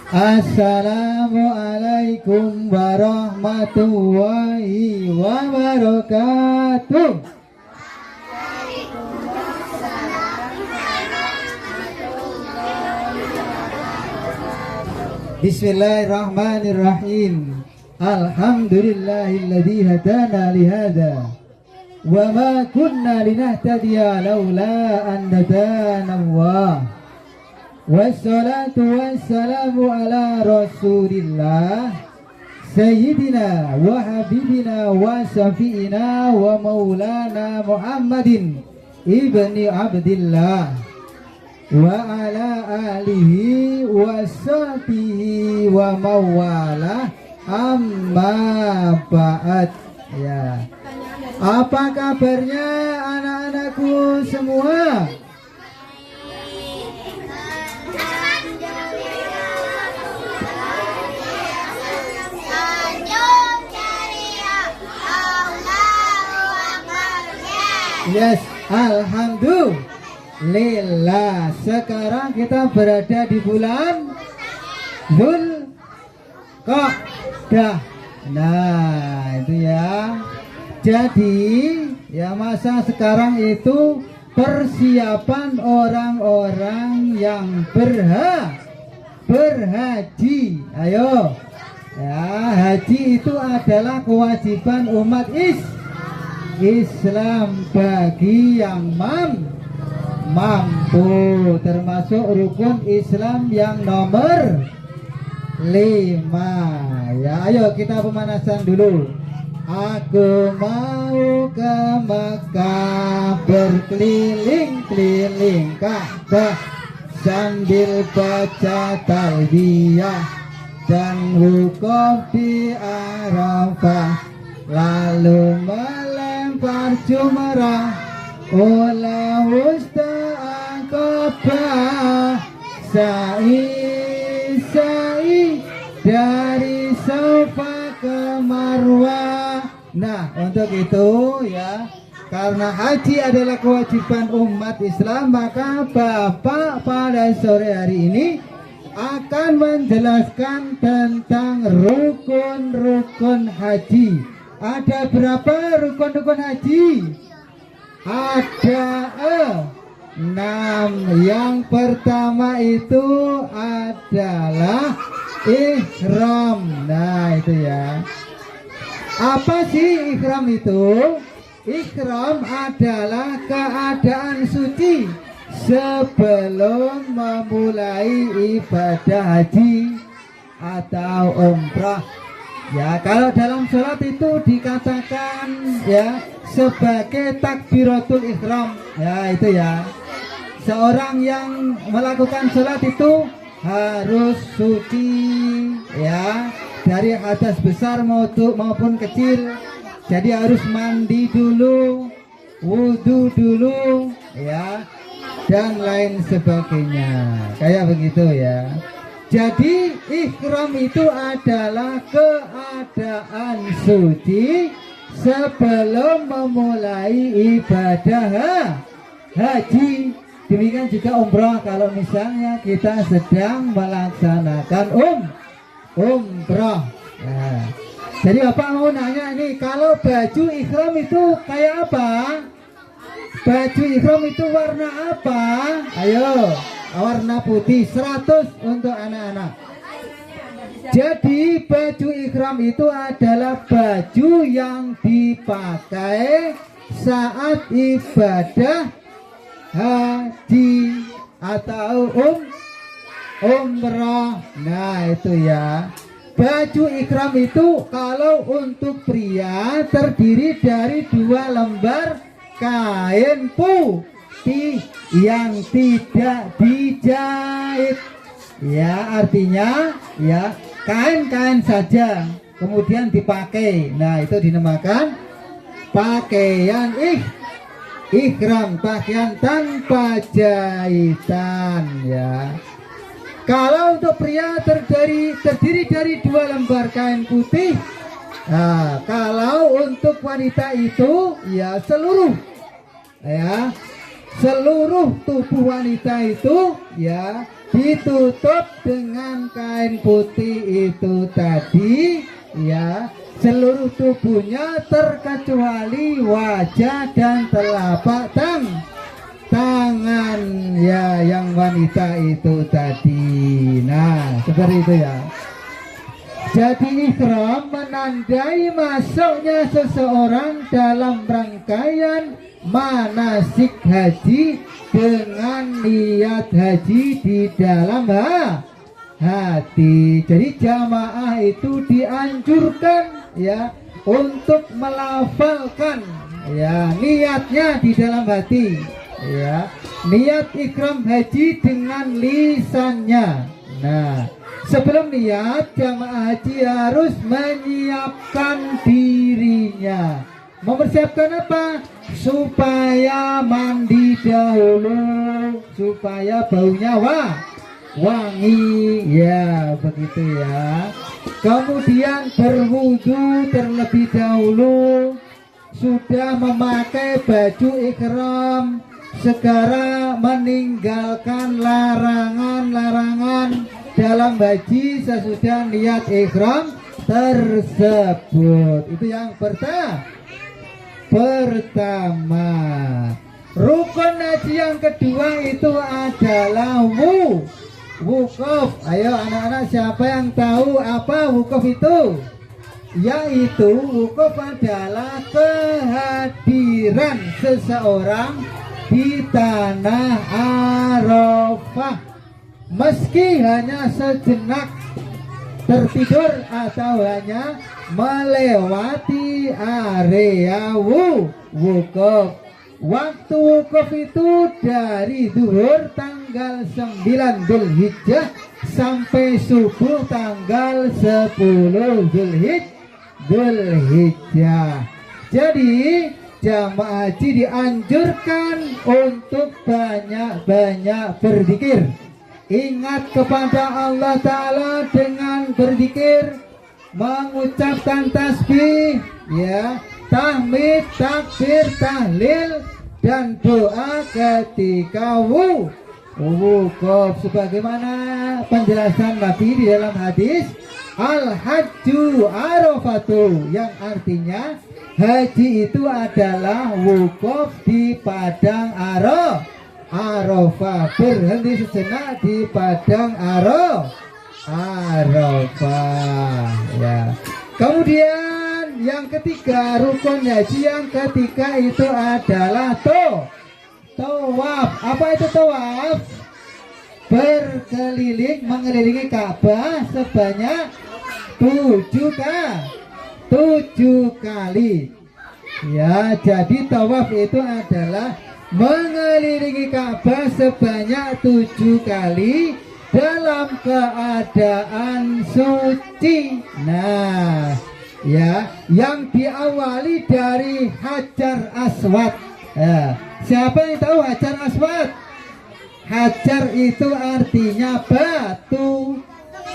Assalamualaikum warahmatullahi wabarakatuh. Bismillahirrahmanirrahim. Alhamdulillahilladzi hadana lihada wa ma kunna linahtadiya laula an hadana Allah. Wassalatu wassalamu ala Rasulillah Sayyidina wa habibina wa syafi'ina wa maulana Muhammadin ibni Abdillah wa ala alihi wa sahbihi wa mawalah, amma ba'd. Ya. Apa kabarnya anak-anakku semua? Yes, alhamdulillah. Sekarang kita berada di bulan Dzulqa'dah. Nah, itu ya. Jadi, ya masa sekarang itu persiapan orang-orang yang berhaji. Ayo. Ya, haji itu adalah kewajiban umat Islam bagi yang mampu, termasuk rukun Islam yang nomor 5. Ya, ayo kita pemanasan dulu. Aku mau ke Mekah, berkeliling-keliling Ka'bah sambil baca talbiyah dan wukuf di Arafah, lalu melempar jumrah ula wusta Aqabah, sa'i dari Safa ke Marwah. Nah, untuk itu ya, karena haji adalah kewajiban umat Islam, maka Bapak pada sore hari ini akan menjelaskan tentang rukun-rukun haji. Ada berapa rukun-rukun haji? Ada 6. Yang pertama itu adalah ihram. Nah, itu ya. Apa sih ihram itu? Ihram adalah keadaan suci sebelum memulai ibadah haji atau umrah. Ya, kalau dalam sholat itu dikatakan ya sebagai takbiratul ihram. Ya, itu ya. Seorang yang melakukan sholat itu harus suci ya, dari hadas besar maupun kecil. Jadi harus mandi dulu, wudhu dulu ya, dan lain sebagainya. Kayak begitu ya. Jadi ihram itu adalah keadaan suci sebelum memulai ibadah haji. Demikian juga umrah, kalau misalnya kita sedang melaksanakan umrah. Nah, jadi Bapak mau nanya nih, kalau baju ihram itu kayak apa? Baju ihram itu warna apa? Ayo, warna putih. 100 untuk anak-anak. Jadi baju ihram itu adalah baju yang dipakai saat ibadah haji atau umrah. Nah, itu ya. Baju ihram itu kalau untuk pria terdiri dari 2 lembar kain putih yang tidak dijahit. Ya, artinya ya kain-kain saja kemudian dipakai. Nah, itu dinamakan pakaian ihram, pakaian tanpa jahitan ya. Kalau untuk pria terdiri dari 2 lembar kain putih. Nah, kalau untuk wanita itu ya seluruh tubuh wanita itu ya ditutup dengan kain putih itu tadi, ya, seluruh tubuhnya terkecuali wajah dan telapak tangan, ya, yang wanita itu tadi. Nah, seperti itu ya. Jadi ihram menandai masuknya seseorang dalam rangkaian manasik haji dengan niat haji di dalam hati. Jadi jamaah itu dianjurkan, ya, untuk melafalkan, ya, niatnya di dalam hati, ya, niat ihram haji dengan lisannya. Nah, sebelum niat, jamaah haji harus menyiapkan dirinya. Mempersiapkan apa? Supaya mandi dahulu, supaya baunya wangi, ya, begitu ya. Kemudian berwudu terlebih dahulu, sudah memakai baju ihram, segera meninggalkan larangan-larangan dalam haji sesudah niat ihram tersebut. Itu yang pertama. Rukun haji yang kedua itu adalah wukuf. Ayo anak-anak, siapa yang tahu apa wukuf itu? Yaitu wukuf adalah kehadiran seseorang di tanah Arafah, meski hanya sejenak tertidur atau hanya melewati area wukuf. Waktu wukuf itu dari zuhur tanggal 9 Dzulhijjah sampai subuh tanggal 10 Dzulhijjah. Jadi jamaah haji dianjurkan untuk banyak-banyak berzikir. Ingat kepada Allah Ta'ala dengan berzikir, mengucapkan tasbih, ya, tahmid, takbir, tahlil, dan doa ketika wukuf. Sebagaimana penjelasan Nabi di dalam hadis Al-Hajju Arafatu, yang artinya haji itu adalah wukuf di padang Arafah, berhenti sejenak di padang Arafah, ya. Kemudian yang ketiga, rukun haji yang ketiga itu adalah tawaf. Apa itu tawaf? Berkeliling, mengelilingi Ka'bah sebanyak 7 kali. Ya, jadi tawaf itu adalah mengelilingi Ka'bah sebanyak 7 kali dalam keadaan suci. Nah, ya, yang diawali dari Hajar Aswad. Ya, siapa yang tahu Hajar Aswad? Hajar itu artinya batu,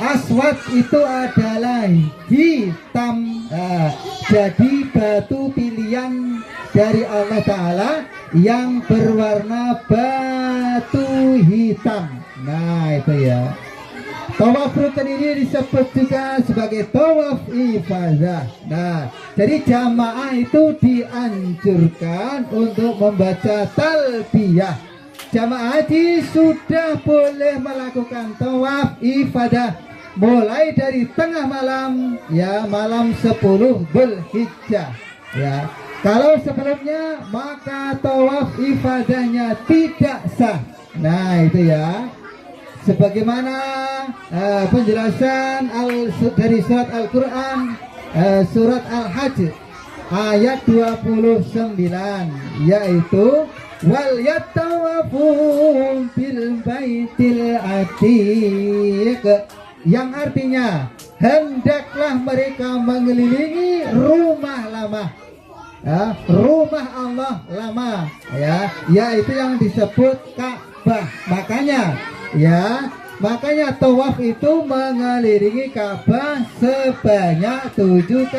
aswad itu adalah hitam. Nah, jadi batu pilihan dari Allah Ta'ala yang berwarna batu hitam. Nah, itu ya. Tawaf rukun ini disebut juga sebagai tawaf ifadah. Nah, jadi jamaah itu dianjurkan untuk membaca talbiyah. Jamaah haji sudah boleh melakukan tawaf ifadah mulai dari tengah malam, ya, malam 10 Dzulhijjah, ya. Kalau sebelumnya maka tawaf ifadahnya tidak sah. Nah, itu ya. Sebagaimana penjelasan dari surat Al-Quran, surat Al-Hajj ayat 29, yaitu wal yatawafu bil baitil atiq, yang artinya hendaklah mereka mengelilingi rumah lama, ya, rumah Allah lama, ya, yaitu yang disebut Ka'bah. Makanya tawaf itu mengelilingi Ka'bah sebanyak 7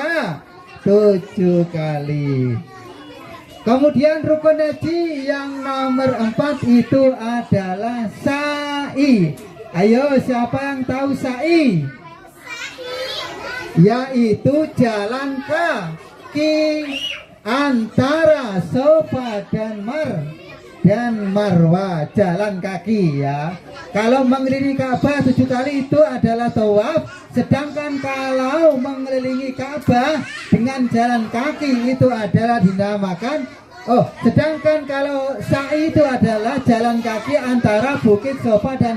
kali. Kemudian rukun haji yang nomor 4 itu adalah sa'i. Ayo, siapa yang tahu sa'i? Yaitu jalan kaki antara Safa dan Marwah, jalan kaki ya. Kalau mengelilingi Ka'bah 7 kali itu adalah tawaf, sedangkan kalau mengelilingi Ka'bah dengan jalan kaki itu adalah dinamakan sedangkan kalau sa'i itu adalah jalan kaki antara bukit Safa dan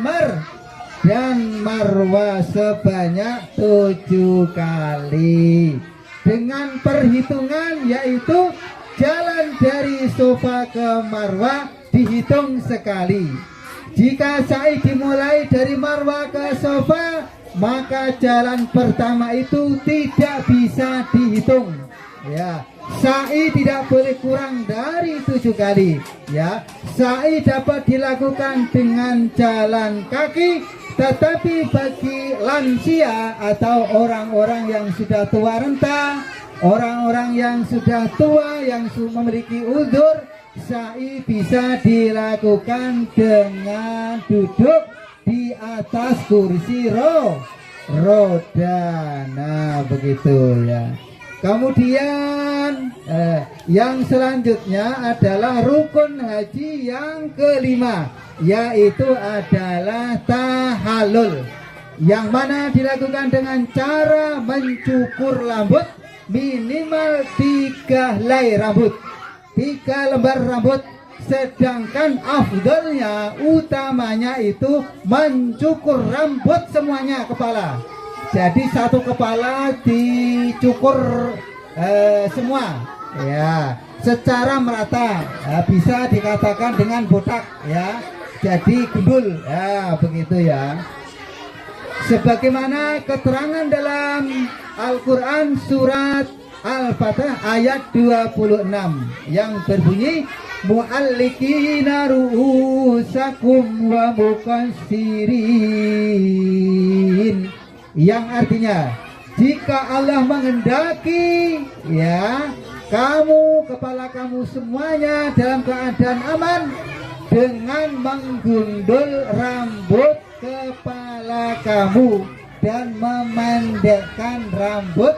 Marwah sebanyak 7 kali dengan perhitungan yaitu jalan dari Safa ke Marwah dihitung sekali. Jika sa'i dimulai dari Marwah ke Safa, maka jalan pertama itu tidak bisa dihitung ya. Sa'i tidak boleh kurang dari 7 kali ya. Sa'i dapat dilakukan dengan jalan kaki, tetapi bagi lansia atau orang-orang yang sudah tua renta, orang-orang yang sudah tua yang memiliki uzur, sa'i bisa dilakukan dengan duduk di atas kursi roda. Nah, begitu ya. Kemudian yang selanjutnya adalah rukun haji yang kelima, yaitu adalah tahallul, yang mana dilakukan dengan cara mencukur rambut minimal 3 helai rambut, 3 lembar rambut. Sedangkan afdalnya, utamanya itu mencukur rambut semuanya kepala. Jadi satu kepala dicukur semua ya, secara merata bisa dikatakan dengan botak ya, jadi gundul ya, begitu ya. Sebagaimana keterangan dalam Al-Quran surat Al-Fatah ayat 26 yang berbunyi mu'allikina ru'usakum wa muqassirin, yang artinya jika Allah menghendaki ya, kepala kamu semuanya dalam keadaan aman dengan menggundul rambut kepala kamu dan memendekkan rambut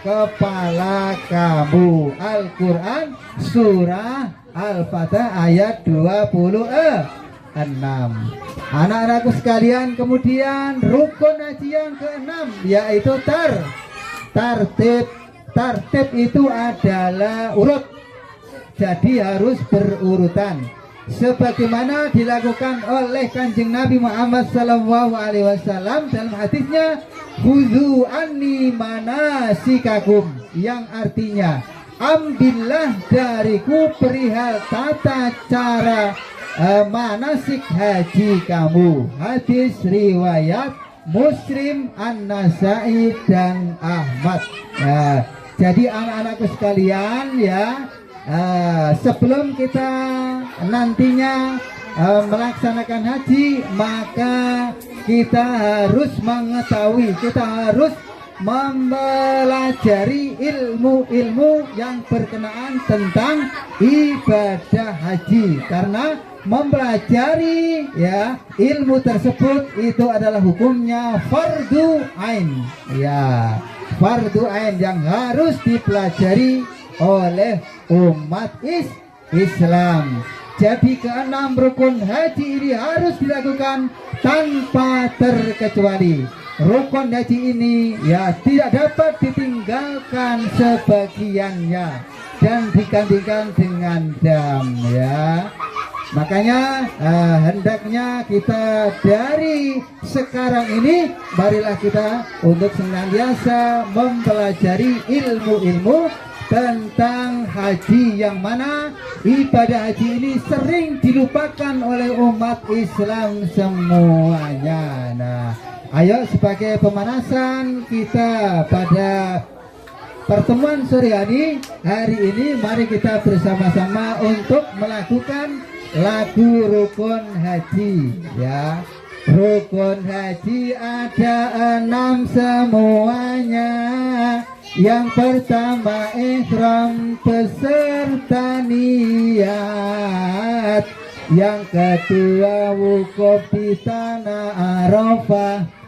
kepala kamu. Al-Quran surah Al-Fatah ayat 26. Anak-anakku sekalian, kemudian rukun haji yang ke-6 yaitu tartib. Tartib itu adalah urut, jadi harus berurutan sebagaimana dilakukan oleh Kanjeng Nabi Muhammad SAW dalam hadisnya khudzu anni manasikakum, yang artinya ambillah dariku perihal tata cara manasik haji kamu. Hadis riwayat Muslim, An-Nasai dan Ahmad. Nah, jadi anak-anakku sekalian ya, sebelum kita nantinya melaksanakan haji, maka kita harus mengetahui, kita harus mempelajari ilmu-ilmu yang berkenaan tentang ibadah haji, karena mempelajari ya ilmu tersebut itu adalah hukumnya fardu ain ya, fardu ain yang harus dipelajari oleh umat Islam. Jadi ke-6 rukun haji ini harus dilakukan tanpa terkecuali. Rukun haji ini ya tidak dapat ditinggalkan sebagiannya dan digantikan dengan dam ya. Makanya hendaknya kita dari sekarang ini marilah kita untuk senantiasa mempelajari ilmu-ilmu tentang haji, yang mana ibadah haji ini sering dilupakan oleh umat Islam semuanya. Nah, ayo sebagai pemanasan kita pada pertemuan sore hari ini, mari kita bersama-sama untuk melakukan lagu rukun haji ya. Rukun haji ada 6 semuanya. Yang pertama ihram beserta niat, Yang kedua wukuf di tanah Arafah.